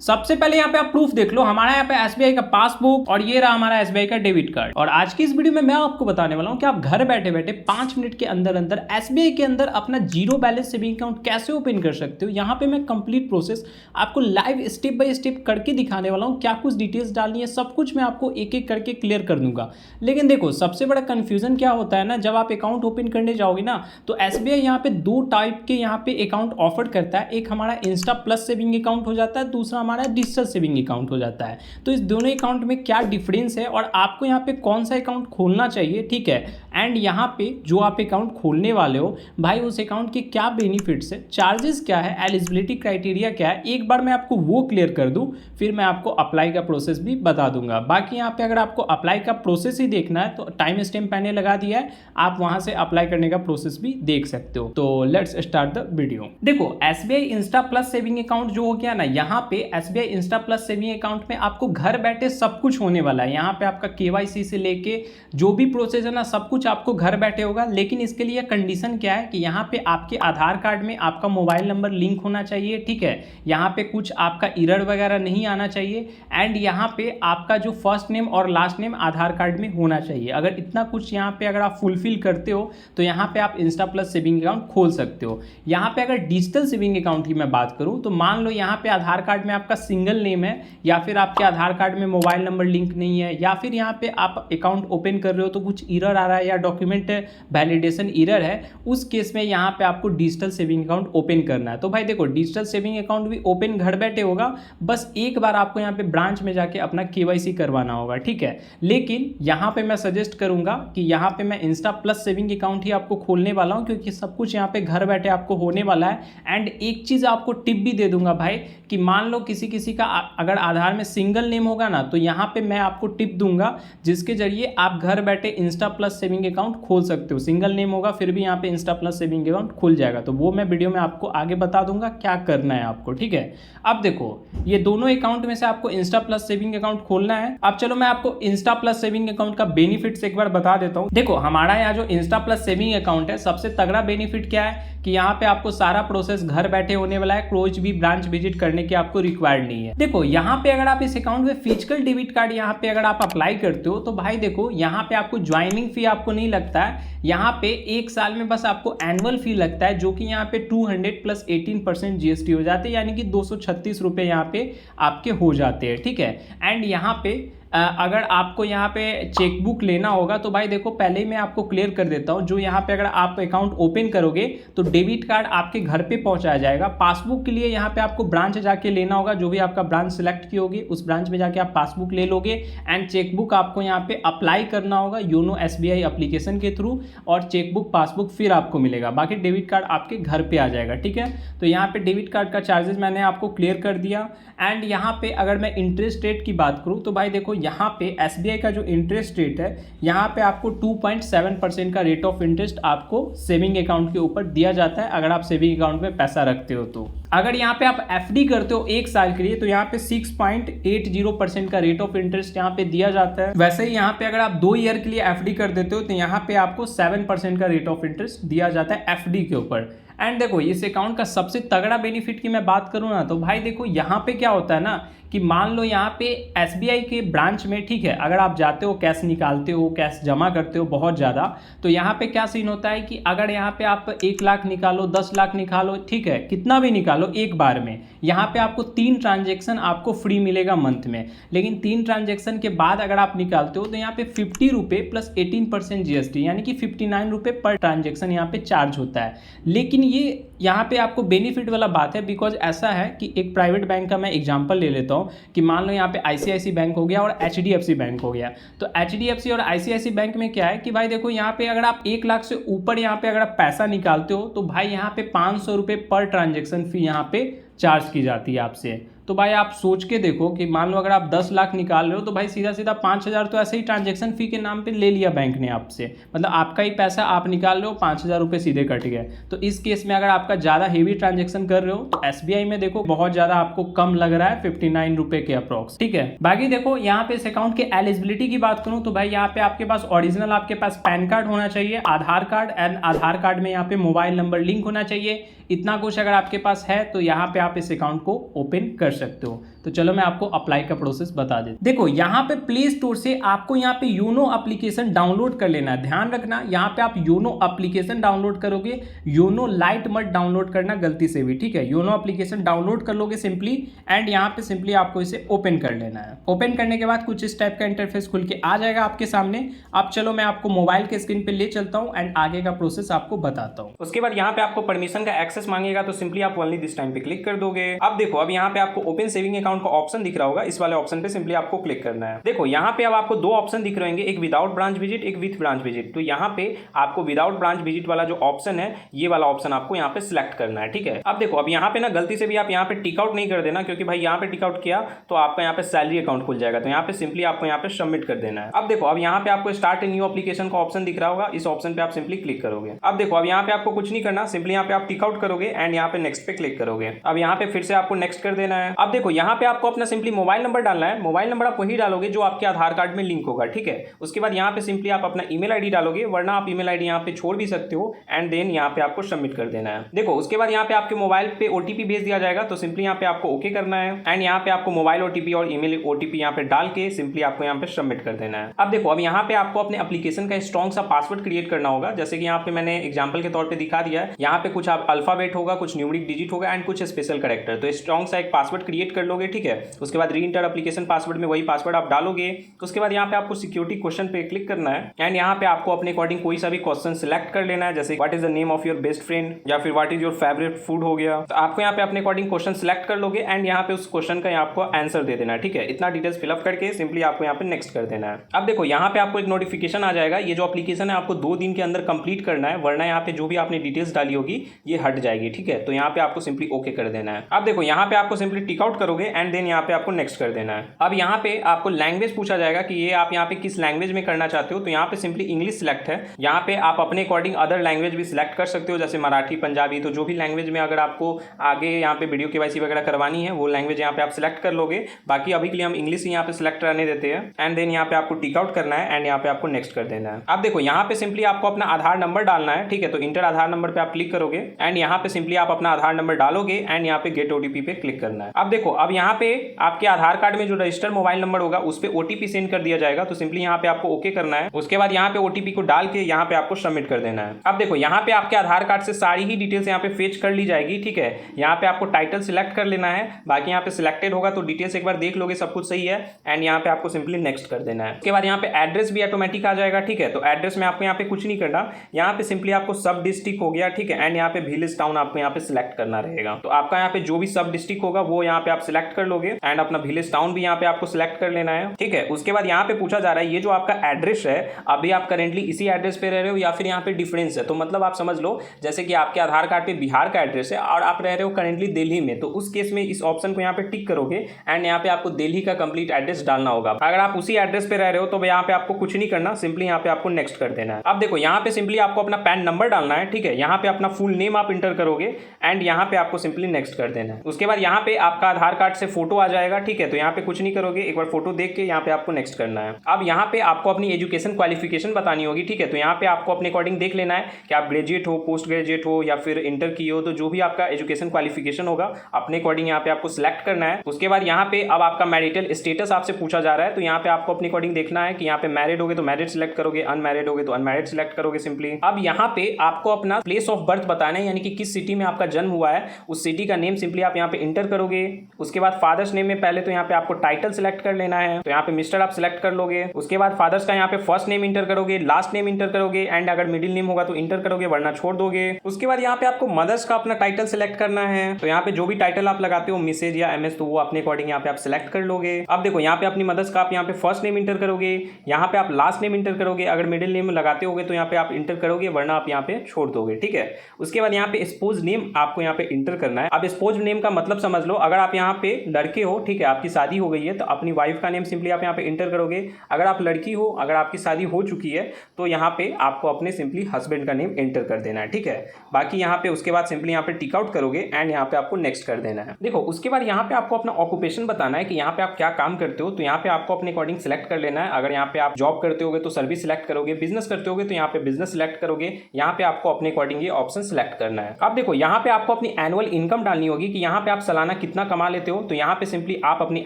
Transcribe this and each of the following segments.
सबसे पहले यहाँ पे आप प्रूफ देख लो, हमारा यहाँ पे एसबीआई का पासबुक और ये रहा हमारा एसबीआई का डेबिट कार्ड। और आज की इस वीडियो में मैं आपको बताने वाला हूँ कि आप घर बैठे बैठे 5 मिनट के अंदर अंदर एसबीआई के अंदर अपना जीरो बैलेंस सेविंग अकाउंट कैसे ओपन कर सकते हो। यहाँ पे मैं कंप्लीट प्रोसेस आपको लाइव स्टेप बाय स्टेप करके दिखाने वाला हूँ। क्या कुछ डिटेल्स डालनी है सब कुछ मैं आपको एक एक करके क्लियर कर दूंगा। लेकिन देखो सबसे बड़ा कंफ्यूजन क्या होता है ना, जब आप अकाउंट ओपन करने जाओगे ना तो एसबीआई यहाँ पे दो टाइप के यहाँ पे अकाउंट ऑफर करता है। एक हमारा इंस्टा प्लस सेविंग अकाउंट हो जाता है, दूसरा हमारा डिजिटल सेविंग अकाउंट हो जाता है। तो इस दोनों अकाउंट में क्या डिफरेंस है और आपको यहाँ पे कौन सा अकाउंट खोलना चाहिए, ठीक है। एंड यहाँ पे जो आप अकाउंट खोलने वाले हो भाई उस अकाउंट के क्या बेनिफिट्स है, चार्जेस क्या है, एलिजिबिलिटी क्राइटेरिया क्या है, एक बार मैं आपको वो क्लियर कर दूं फिर मैं आपको अप्लाई का प्रोसेस भी बता दूंगा। बाकी यहाँ पे अगर आपको अप्लाई का प्रोसेस ही देखना है तो टाइम स्टैम्प मैंने लगा दिया है, आप वहां से अप्लाई करने का प्रोसेस भी देख सकते हो। तो लेट्स स्टार्ट द वीडियो। देखो SBI Insta plus saving account जो हो गया ना, यहाँ पे SBI Insta plus saving account में आपको घर बैठे सब कुछ होने वाला है। यहाँ पे आपका केवाईसी से लेके जो भी प्रोसेस है ना सब कुछ आपको घर बैठे होगा। लेकिन इसके लिए कंडीशन क्या है कि यहाँ पे आपके आधार कार्ड में आपका मोबाइल नंबर लिंक होना चाहिए, ठीक है। यहाँ पे कुछ आपका एरर वगैरह नहीं आना चाहिए एंड यहाँ पे आपका जो फर्स्ट नेम और लास्ट नेम आधार कार्ड में होना चाहिए। अगर इतना कुछ यहाँ पे अगर आप फुलफिल करते हो तो यहाँ पे आप इंस्टा प्लस सेविंग अकाउंट खोल सकते हो। यहाँ पे अगर डिजिटल सेविंग अकाउंट की मैं बात करूँ तो मान लो यहाँ पे आधार कार्ड में आपका सिंगल नेम है या फिर आपके आधार कार्ड में मोबाइल नंबर लिंक नहीं है या फिर यहाँ पे आप अकाउंट ओपन कर रहे हो तो कुछ एरर आ रहा है या डॉक्यूमेंट वैलिडेशन एरर है, उस केस में यहाँ पे आपको डिजिटल सेविंग अकाउंट ओपन करना है। तो भाई देखो डिजिटल सेविंग अकाउंट भी ओपन घर बैठे होगा, बस एक बार आपको यहाँ पे ब्रांच में जाके अपना केवाईसी करवाना होगा, ठीक है। लेकिन यहाँ पे मैं सजेस्ट करूंगा कि यहाँ पे मैं इंस्टा प्लस सेविंग अकाउंट ही आपको खोलने वाला हूँ क्योंकि सब कुछ यहाँ पे घर बैठे आपको होने वाला है। एंड एक चीज़ आपको टिप भी दे दूंगा भाई कि मान लो किसी का अगर आधार में सिंगल नेम होगा ना तो यहाँ पे मैं आपको टिप दूंगा जिसके जरिए आप घर बैठे इंस्टा प्लस सेविंग अकाउंट खोल सकते हो। सिंगल नेम होगा फिर भी यहाँ पे इंस्टा प्लस सेविंग अकाउंट खुल जाएगा, तो वो मैं वीडियो में आपको आगे बता दूंगा क्या करना है आपको, ठीक है। अब देखो ये दोनों अकाउंट में से आपको इंस्टा प्लस सेविंग अकाउंट खोलना है। अब चलो मैं आपको इंस्टा प्लस सेविंग अकाउंट का बेनिफिट्स एक बार बता देता हूँ। देखो हमारा यहाँ जो इंस्टा प्लस सेविंग अकाउंट है सबसे तगड़ा बेनिफिट क्या है कि यहाँ पे आपको सारा प्रोसेस घर बैठे होने वाला है, कोई भी ब्रांच विजिट करने की आपको रिक्वायर्ड नहीं है। देखो यहाँ पे अगर आप इस अकाउंट में फिजिकल डेबिट कार्ड यहाँ पे अगर आप अप्लाई करते हो तो भाई देखो यहाँ पे आपको ज्वाइनिंग फी आपको नहीं लगता है। यहाँ पे एक साल में बस आपको एनुअल फी लगता है जो कि यहाँ पे 200 प्लस 18% जीएसटी हो जाते हैं, यानी कि 236 रुपये यहाँ पे आपके हो जाते हैं, ठीक है। एंड यहाँ पे अगर आपको यहाँ पे चेकबुक लेना होगा तो भाई देखो पहले ही मैं आपको क्लियर कर देता हूँ, जो यहाँ पे अगर आप अकाउंट ओपन करोगे तो डेबिट कार्ड आपके घर पे पहुँचाया जाएगा। पासबुक के लिए यहाँ पे आपको ब्रांच जाके लेना होगा, जो भी आपका ब्रांच सेलेक्ट की होगी उस ब्रांच में जाके आप पासबुक ले लोगे। एंड चेकबुक आपको यहाँ पे अप्लाई करना होगा योनो एसबीआई एप्लीकेशन के थ्रू और चेकबुक पासबुक फिर आपको मिलेगा। बाकी डेबिट कार्ड आपके घर पे आ जाएगा, ठीक है। तो यहाँ पे डेबिट कार्ड का चार्जेस मैंने आपको क्लियर कर दिया। एंड यहाँ पे अगर मैं इंटरेस्ट रेट की बात करूँ तो भाई देखो यहाँ पे एसबीआई का जो इंटरेस्ट रेट है यहाँ पे आपको 2.7% का रेट ऑफ इंटरेस्ट आपको सेविंग अकाउंट के ऊपर दिया जाता है अगर आप सेविंग अकाउंट में पैसा रखते हो। तो अगर यहाँ पे आप एफडी करते हो एक साल के लिए तो यहाँ पे 6.80% का रेट ऑफ इंटरेस्ट यहाँ पे दिया जाता है। वैसे ही यहाँ पे अगर आप 2 ईयर के लिए एफडी कर देते हो तो यहाँ पे आपको 7% का रेट ऑफ इंटरेस्ट दिया जाता है एफडी के ऊपर। एंड देखो इस अकाउंट का सबसे तगड़ा बेनिफिट की मैं बात करूँ ना तो भाई देखो यहाँ पे क्या होता है ना कि मान लो यहाँ पे एसबीआई के ब्रांच में, ठीक है, अगर आप जाते हो कैश निकालते हो कैश जमा करते हो बहुत ज़्यादा, तो यहाँ पे क्या सीन होता है कि अगर यहाँ पे आप 1 लाख निकालो 10 लाख निकालो, ठीक है, कितना भी निकालो एक बार में, यहाँ पे आपको 3 ट्रांजेक्शन आपको फ्री मिलेगा मंथ में। लेकिन 3 ट्रांजेक्शन के बाद अगर आप निकालते हो तो यहाँ पे 50 रुपये प्लस 18% जीएसटी यानी कि 59 रुपये पर ट्रांजेक्शन यहाँ पे चार्ज होता है। लेकिन ये यहाँ पे आपको बेनिफिट वाला बात है बिकॉज ऐसा है कि एक प्राइवेट बैंक का मैं एग्जांपल ले लेता हूँ कि मान लो यहाँ पे आईसीआईसी बैंक हो गया और एचडीएफसी बैंक हो गया। तो एचडीएफसी और आईसीआईसी बैंक में क्या है कि भाई देखो यहाँ पे अगर आप 1 लाख से ऊपर यहाँ पे अगर आप पैसा निकालते हो तो भाई यहाँ पे 500 रुपये पर ट्रांजेक्शन फी यहाँ पे चार्ज की जाती है आपसे। तो भाई आप सोच के देखो कि मान लो अगर आप 10 लाख निकाल रहे हो तो भाई सीधा सीधा 5,000 तो ऐसे ही ट्रांजैक्शन फी के नाम पे ले लिया बैंक ने आपसे, मतलब आपका ही पैसा आप निकाल रहे हो, 5,000 रुपये सीधे कट गए। तो इस केस में अगर आपका ज़्यादा हेवी ट्रांजैक्शन कर रहे हो तो एसबीआई में देखो बहुत ज़्यादा आपको कम लग रहा है 59 रुपये के अप्रॉक्स, ठीक है। बाकी देखो यहाँ पे इस अकाउंट के एलिजिबिलिटी की बात करूँ तो भाई यहाँ पे आपके पास ओरिजिनल आपके पास पैन कार्ड होना चाहिए, आधार कार्ड एंड आधार कार्ड में यहाँ पे मोबाइल नंबर लिंक होना चाहिए। इतना कुछ अगर आपके पास है तो यहाँ पे आप इस अकाउंट को ओपन कर सकते हो। तो चलो मैं आपको अप्लाई का प्रोसेस बता देता हूँ। देखो यहाँ पे प्ले स्टोर से आपको यहाँ पे योनो एप्लीकेशन डाउनलोड कर लेना है। ध्यान रखना यहाँ पे आप योनो एप्लीकेशन डाउनलोड करोगे, योनो लाइट मत डाउनलोड करना गलती से भी, ठीक है। योनो एप्लीकेशन डाउनलोड कर लोगे सिंपली, एंड यहाँ पे सिंपली आपको इसे ओपन कर लेना है। ओपन करने के बाद कुछ इस टाइप का इंटरफेस खुल के आ जाएगा आपके सामने। अब चलो मैं आपको मोबाइल के स्क्रीन पे ले चलता हूँ एंड आगे का प्रोसेस आपको बताता हूँ। उसके बाद यहाँ पे आपको परमिशन का एक्सेस मांगेगा, तो सिंपली आप ओनली दिस टाइम पे क्लिक कर दोगे। अब देखो अब यहाँ पे आपको ओपन सेविंग अकाउंट का ऑप्शन दिख रहा होगा, इस वाले ऑप्शन पे सिंपली आपको क्लिक करना है। देखो यहाँ पे अब आपको दो ऑप्शन दिख रहे होंगे, एक विदाउट ब्रांच विजिट, एक विथ ब्रांच विजिट। तो यहाँ पे आपको विदाउट ब्रांच विजिट वाला जो ऑप्शन है, ये वाला ऑप्शन आपको यहाँ पे सिलेक्ट करना है, ठीक है। अब देखो अब यहाँ पे ना गलती से भी आप यहाँ पे टिक आउट नहीं कर देना, क्योंकि भाई यहाँ पे टिक आउट किया तो आपका यहाँ पे सैलरी अकाउंट खुल जाएगा। तो यहाँ पे सिंपली आपको यहाँ पे सबमिट कर देना है। अब देखो अब यहाँ पे आपको स्टार्ट ए न्यू एप्लीकेशन का ऑप्शन दिख रहा होगा, इस ऑप्शन पे आप सिंपली क्लिक करोगे। अब देखो अब यहाँ पे आपको कुछ नहीं करना, सिंपली यहाँ पे आप टिक आउट करोगे एंड यहाँ पे नेक्स्ट पे क्लिक करोगे। अब यहाँ पे फिर से आपको नेक्स्ट कर देना है। अब देखो यहाँ पे आपको अपना सिंपली मोबाइल नंबर डालना है। मोबाइल नंबर आप वही डालोगे जो आपके आधार कार्ड में लिंक होगा, ठीक है। उसके बाद यहाँ पे सिंपली आप अपना ईमेल आईडी डालोगे, वरना आप ईमेल आईडी यहाँ पे छोड़ भी सकते हो, एंड देन यहाँ पे आपको सबमिट कर देना है। देखो उसके बाद यहाँ पे आपके मोबाइल पे ओटीपी भेज दिया जाएगा, तो सिंपली यहाँ पे आपको ओके करना है एंड यहाँ पे आपको मोबाइल ओटीपी और ईमेल ओटीपी यहाँ पे डाल के सिंपली आपको यहाँ पे सबमिट कर देना है। अब देखो अब यहाँ पे आपको अपने एप्लीकेशन का स्ट्रॉन्ग सा पासवर्ड क्रिएट करना होगा, जैसे कि यहाँ पे मैंने एग्जांपल के तौर पे दिखा दिया है। यहाँ पे कुछ आप अल्फाबेट होगा, कुछ न्यूमेरिक डिजिट होगा एंड कुछ स्पेशल कैरेक्टर। तो स्ट्रॉन्ग सा एक पासवर्ड क्रिएट कर लोगे, ठीक है। उसके बाद री इंटर एप्लीकेशन पासवर्ड में वही पासवर्ड आप डालोगे। उसके बाद यहाँ पे आपको सिक्योरिटी क्वेश्चन पे क्लिक करना है एंड यहाँ पे आपको अपने अकॉर्डिंग कोई सा भी क्वेश्चन सिलेक्ट कर लेना है, जैसे what is the name of your best friend या फिर what is your favourite food हो गया। तो आपको यहाँ पे अपने अकॉर्डिंग क्वेश्चन सिलेक्ट कर लोगे एंड यहाँ पे उस क्वेश्चन का आपको आंसर दे देना है, ठीक है। इतना डिटेल्स फिलअप करके सिंपली आपको यहाँ पे नेक्स्ट कर देना है। अब देखो यहाँ पे आपको एक नोटिफिकेशन आ जाएगा, ये जो एप्लीकेशन है आपको 2 दिन के अंदर कंप्लीट करना है, वरना यहाँ पे जो भी आपने डिटेल्स डाली होगी ये हट जाएगी, ठीक है। तो यहाँ पे आपको सिंपली ओके कर देना है। अब देखो यहाँ पे आपको सिंपली टिक आउट करोगे एंड देन यहाँ पे आपको नेक्स्ट कर देना है। अब यहाँ पे आपको लैंग्वेज पूछा जाएगा कि ये आप यहाँ पे किस लैंग्वेज में करना चाहते हो। तो यहाँ पे सिंपली इंग्लिश सिलेक्ट है। यहाँ पे आप अपने अकॉर्डिंग अदर लैंग्वेज भी सिलेक्ट कर सकते हो, जैसे मराठी, पंजाबी। तो जो भी लैंग्वेज में अगर आपको आगे यहाँ पे वीडियो केवाईसी वगैरह करवानी है वो लैंग्वेज यहाँ पे आप सिलेक्ट कर लोगे। बाकी अभी के लिए हम इंग्लिश ही यहाँ पे सिलेक्ट रहने देते हैं एंड देन यहाँ पे आपको टिक आउट करना है एंड यहाँ पे आपको नेक्स्ट कर देना है। अब देखो यहाँ पे सिंपली आपको अपना आधार नंबर डालना है, ठीक है। तो इंटर आधार नंबर पे आप क्लिक करोगे एंड यहाँ पे सिंपली आप अपना आधार नंबर डालोगे एंड यहाँ पे गेट ओटीपी पे क्लिक करना है। अब देखो अब यहाँ पे आपके आधार कार्ड में जो रजिस्टर्ड मोबाइल नंबर होगा उस पे ओटीपी सेंड कर दिया जाएगा। तो सिंपली यहाँ पे आपको ओके करना है। उसके बाद यहाँ पे ओटीपी को डाल के यहाँ पे आपको सबमिट कर देना है। अब देखो यहाँ पे आपके आधार कार्ड से सारी ही डिटेल्स यहाँ पे फेच कर ली जाएगी, ठीक है। यहाँ पे आपको टाइटल सिलेक्ट कर लेना है, बाकी यहाँ पे सिलेक्टेड होगा तो डिटेल्स एक बार देख लोगे, सब कुछ सही है एंड यहाँ पे आपको सिंपली नेक्स्ट कर देना है। उसके बाद यहाँ पे एड्रेस भी ऑटोमेटिक आ जाएगा, ठीक है। तो एड्रेस में आपको यहाँ पे कुछ नहीं करना, यहाँ पे सिंपली आपको सब डिस्ट्रिक्ट हो गया, ठीक है। एंड यहाँ पे विलेज टाउन आपको यहाँ पे सिलेक्ट करना रहेगा। तो आपका यहाँ पे जो भी सब डिस्ट्रिक्ट होगा वो यहाँ पे आप सिलेक्ट कर लोगे एंड अपना विलेज टाउन भी यहाँ पे आपको सिलेक्ट कर लेना है, ठीक है। उसके बाद यहाँ पे पूछा जा रहा है ये जो आपका एड्रेस है अभी आप करेंटली इसी एड्रेस पे रह रहे हो या फिर यहाँ पे डिफरेंस है। तो मतलब आप समझ लो जैसे कि आपके आधार कार्ड पे बिहार का एड्रेस है और आप रह रहे हो करेंटली दिल्ली में, तो उस केस में इस ऑप्शन को यहाँ पे टिक करोगे एंड यहाँ पे आपको दिल्ली का कंप्लीट एड्रेस डालना होगा। अगर आप उसी एड्रेस पे रह रहे हो तो यहाँ पे आपको कुछ नहीं करना, सिंपली यहाँ पे आपको नेक्स्ट कर देना है। अब देखो यहाँ पे सिंपली आपको अपना पैन नंबर डालना है, ठीक है। यहाँ पे अपना फुल नेम आप इंटर करोगे एंड यहाँ पे आपको सिंपली नेक्स्ट कर देना है। उसके बाद यहाँ पे आपका आधार कार्ड से फोटो आ जाएगा, ठीक है। तो यहाँ पे कुछ नहीं करोगे, एक बार फोटो देख के यहाँ पे आपको नेक्स्ट करना है। अब यहाँ पे आपको अपनी एजुकेशन क्वालिफिकेशन बतानी होगी, ठीक है। तो यहाँ पे आपको अपने अकॉर्डिंग देख लेना है कि आप ग्रेजुएट हो, पोस्ट ग्रेजुएट हो या फिर इंटर की हो। तो जो भी आपका एजुकेशन क्वालिफिकेशन होगा अपने अकॉर्डिंग यहाँ पे आपको सिलेक्ट करना है। उसके बाद यहाँ पे अब आपका मैरिटल स्टेटस आपसे पूछा जा रहा है, तो यहाँ पे आपको अपने अकॉर्डिंग देखना है कि यहाँ पे मैरिड होगे तो मैरिड सिलेक्ट करोगे, अनमैरिड होगे तो अनमैरिड सिलेक्ट करोगे सिंपली। अब यहाँ पे आपको अपना प्लेस ऑफ बर्थ बताना है, यानी कि किस सिटी में आपका जन्म हुआ है, उस सिटी का नेम सिंपली आप यहाँ पे इंटर करोगे। उसके बाद फादर्स नेम में पहले तो यहाँ पे आपको टाइटल सिलेक्ट कर लेना है, तो यहाँ पे मिस्टर आप सिलेक्ट कर लोगे। उसके बाद फादर्स का यहाँ पे फर्स्ट नेम इंटर करोगे, लास्ट नेम इंटर करोगे एंड अगर मिडिल नेम होगा तो इंटर करोगे वरना छोड़ दोगे। उसके बाद यहाँ पे आपको मदर्स का अपना टाइटल सिलेक्ट करना है, तो यहाँ पे जो भी टाइटल आप लगाते हो मिसेज या एमएस तो वो अपने अकॉर्डिंग यहाँ पे आप सिलेक्ट कर लोगे। अब देखो यहाँ पे अपनी मदर्स का आप यहाँ पे फर्स्ट नेम इंटर करोगे, यहाँ पे आप लास्ट नेम इंटर करोगे, अगर मिडिल नेम लगाते होगे तो यहाँ पे आप इंटर करोगे वरना आप यहाँ पे छोड़ दोगे, ठीक है। उसके बाद यहाँ पे स्पोज नेम आपको यहाँ पे इंटर करना है। अब स्पोज नेम का मतलब समझ लो, अगर आप यहाँ पे लड़के हो, ठीक है, आपकी शादी हो गई है तो अपनी वाइफ का नेम सिंपली आप यहाँ पे इंटर करोगे। अगर आप लड़की हो, अगर आपकी शादी हो चुकी है तो यहाँ पे आपको अपने सिंपली हस्बैंड का नेम एंटर कर देना है, ठीक है। बाकी यहाँ पे उसके बाद सिंपली यहाँ पे टिक आउट करोगे एंड यहाँ पे आपको नेक्स्ट कर देना है। देखो उसके बाद यहाँ पे आपको अपना ऑक्यूपेशन बताना है कि यहाँ पे आप क्या काम करते हो, तो यहाँ पे आपको अपने अकॉर्डिंग सिलेक्ट कर लेना है। अगर यहाँ पे आप जॉब करते होगे तो सर्विस सिलेक्ट करोगे, बिजनेस करते होगे तो यहाँ पे बिजनेस सिलेक्ट करोगे। यहाँ पे आपको अपने अकॉर्डिंग ये ऑप्शन सिलेक्ट करना है। अब देखो यहाँ पे आपको अपनी एनुअल इनकम डालनी होगी कि यहाँ पे आप सालाना कितना कितना कमा लेते हो, तो यहाँ पे सिंपली आप अपनी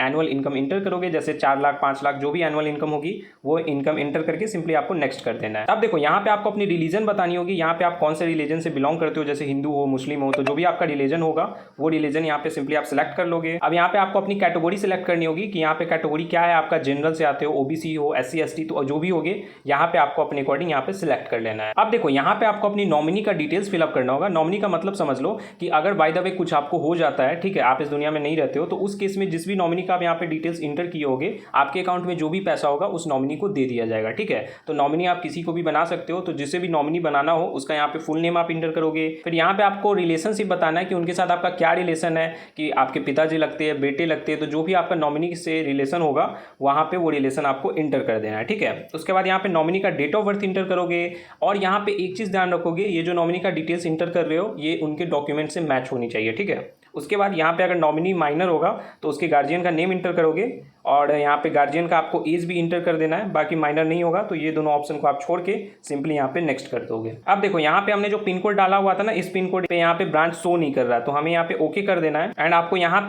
एनुअल इनकम इंटर करोगे, जैसे 4 लाख 5 लाख जो भी एनुअल इनकम होगी वो इनकम इंटर करके सिंपली आपको नेक्स्ट कर देना है। अब देखो यहाँ पे आपको अपनी रिलीजन बतानी होगी, यहाँ पे आप कौन से रिलीजन से बिलोंग करते हो, जैसे हिंदू हो मुस्लिम हो, तो जो भी आपका रिलीजन होगा वो रिलीजन यहाँ पे सिंपली आप सिलेक्ट कर लोगे। अब यहाँ पे आपको अपनी कैटेगरी सिलेक्ट करनी होगी कि यहाँ पे कैटेगरी क्या है आपका, जनरल से आते हो, ओबीसी हो, SC ST, तो जो भी होगे यहाँ पे आपको अपने अकॉर्डिंग यहाँ पे सिलेक्ट कर लेना है। अब देखो यहाँ पे आपको अपनी नॉमिनी का डिटेल्स फिलअप करना होगा। नॉमिनी का मतलब समझ लो कि अगर बाय द वे कुछ आपको हो जाता है, ठीक है, आप इस दुनिया में नहीं रहते हो, तो उस केस में जिस भी नॉमिनी का आप यहाँ पे डिटेल्स इंटर किए होगे, आपके अकाउंट में जो भी पैसा होगा उस नॉमिनी को दे दिया जाएगा, ठीक है। तो नॉमिनी आप किसी को भी बना सकते हो, तो जिसे भी नॉमिनी बनाना हो उसका यहाँ पे फुल नेम आप इंटर करोगे। फिर यहाँ पे आपको रिलेशनशिप बताना है कि उनके साथ आपका क्या रिलेशन है, कि आपके पिताजी लगते हैं, बेटे लगते हैं, तो जो भी आपका नॉमिनी से रिलेशन होगा वहाँ पे वो रिलेशन आपको इंटर कर देना है, ठीक है। उसके बाद यहाँ पे नॉमिनी का डेट ऑफ बर्थ इंटर करोगे, और यहाँ पे एक चीज़ ध्यान रखोगे, ये जो नॉमिनी का डिटेल्स इंटर कर रहे हो ये उनके डॉक्यूमेंट से मैच होनी चाहिए, ठीक है। उसके बाद यहाँ पे अगर नॉमिनी माइनर होगा तो उसके गार्जियन का नेम इंटर करोगे, और यहाँ पे गार्जियन का आपको एज भी इंटर कर देना है। बाकी माइनर नहीं होगा तो ये दोनों ऑप्शन को आप छोड़ के सिंपली यहाँ पे नेक्स्ट कर दोगे। अब देखो यहाँ पे हमने जो पिन कोड डाला हुआ था ना, इस पिन कोड पे यहाँ पे ब्रांच शो नहीं कर रहा, तो हमें यहाँ पे ओके कर देना है। एंड आपको यहाँ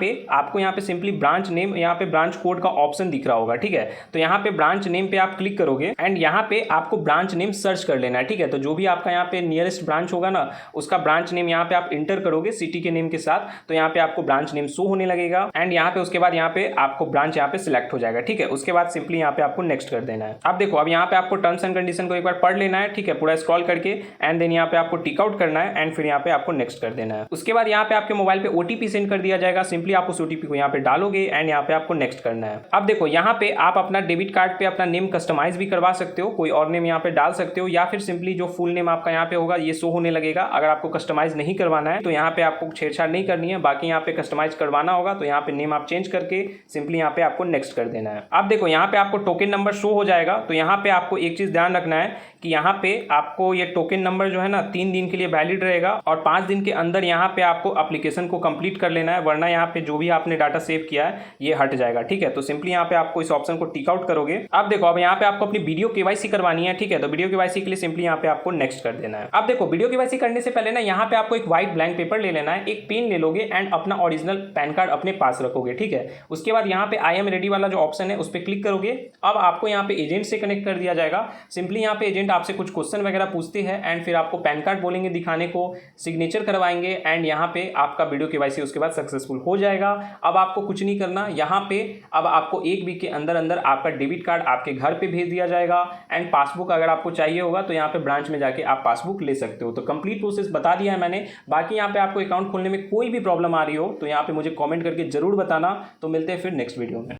पे सिंपली ब्रांच नेम, यहाँ पे ब्रांच कोड का ऑप्शन दिख रहा होगा, ठीक है। तो यहाँ पे ब्रांच नेम पे आप क्लिक करोगे एंड यहाँ पे आपको ब्रांच नेम सर्च कर लेना है, ठीक है। तो जो भी आपका यहाँ पे नियरेस्ट ब्रांच होगा ना, उसका ब्रांच नेम यहाँ पे आप इंटर करोगे सिटी के नेम के साथ, तो यहाँ पे आपको ब्रांच नेम शो होने लगेगा। एंड यहाँ पे उसके बाद यहाँ पे आपको ब्रांच यहाँ पे सिलेक्ट हो जाएगा, ठीक है। उसके बाद सिंपली यहाँ पे आपको नेक्स्ट कर देना है। अब देखो अब यहाँ पे आपको टर्म्स एंड कंडीशन को एक बार पढ़ लेना है, ठीक है, पूरा स्क्रॉल करके, एंड देन यहाँ पे आपको टिक आउट करना है एंड फिर यहाँ पे आपको नेक्स्ट कर देना है। उसके बाद यहाँ पे आपके मोबाइल पे OTP सेंड कर दिया जाएगा, सिंपली आप उस OTP को यहाँ पे डालोगे एंड यहाँ पे आपको नेक्स्ट करना है। अब देखो यहाँ पे आप अपना डेबिट कार्ड पे अपना नेम कस्टमाइज भी करवा सकते हो, कोई और नेम यहाँ पे डाल सकते हो, या फिर सिंपली जो फुल नेम आपका यहाँ पे होगा ये शो होने लगेगा। अगर आपको कस्टमाइज नहीं करवाना है तो यहाँ पे आपको छेड़छाड़ नहीं करनी है, बाकी यहाँ पे कस्टमाइज करवाना होगा तो यहाँ पे नेम आप चेंज करके सिंपली यहाँ पे आपको नेक्स्ट कर देना है। अब देखो यहाँ पे आपको टोकन नंबर शो हो जाएगा, तो यहाँ पे आपको एक चीज ध्यान रखना है कि यहाँ पे आपको ये टोकन नंबर जो है ना 3 दिन के लिए वैलिड रहेगा, और 5 दिन के अंदर यहाँ पे आपको एप्लीकेशन को कंप्लीट कर लेना है, वरना यहाँ पे जो भी आपने डाटा सेव किया है ये हट जाएगा, ठीक है। तो सिंपली यहाँ पे आपको इस ऑप्शन को टिक आउट करोगे। अब देखो अब यहाँ पे आपको अपनी वीडियो KYC करवानी है, ठीक है। तो वीडियो KYC के लिए सिंपली यहाँ पे आपको नेक्स्ट कर देना है। अब देखो वीडियो KYC करने से पहले ना यहाँ पे आपको एक व्हाइट ब्लैंक पेपर ले लेना है, एक पेन ले लोगे एंड अपना ओरिजिनल पैन कार्ड अपने पास रखोगे, ठीक है। उसके बाद यहाँ पे आई एम रेडी वाला जो ऑप्शन है उस पर क्लिक करोगे। अब आपको यहाँ पे एजेंट से कनेक्ट कर दिया जाएगा। सिंपली यहाँ पे एजेंट आपसे कुछ क्वेश्चन वगैरह पूछते हैं एंड फिर आपको पैन कार्ड बोलेंगे दिखाने को, सिग्नेचर करवाएंगे एंड यहाँ पे आपका वीडियो KYC उसके बाद सक्सेसफुल हो जाएगा। अब आपको कुछ नहीं करना, यहाँ पे अब आपको 1 वीक के अंदर अंदर आपका डेबिट कार्ड आपके घर पे भेज दिया जाएगा एंड पासबुक अगर आपको चाहिए होगा तो यहाँ पे ब्रांच में जाके आप पासबुक ले सकते हो। तो कंप्लीट प्रोसेस बता दिया है मैंने। बाकी यहाँ पे आपको अकाउंट खोलने में कोई भी प्रॉब्लम आ रही हो तो यहाँ पे मुझे कॉमेंट करके जरूर बताना। तो मिलते हैं फिर नेक्स्ट वीडियो में।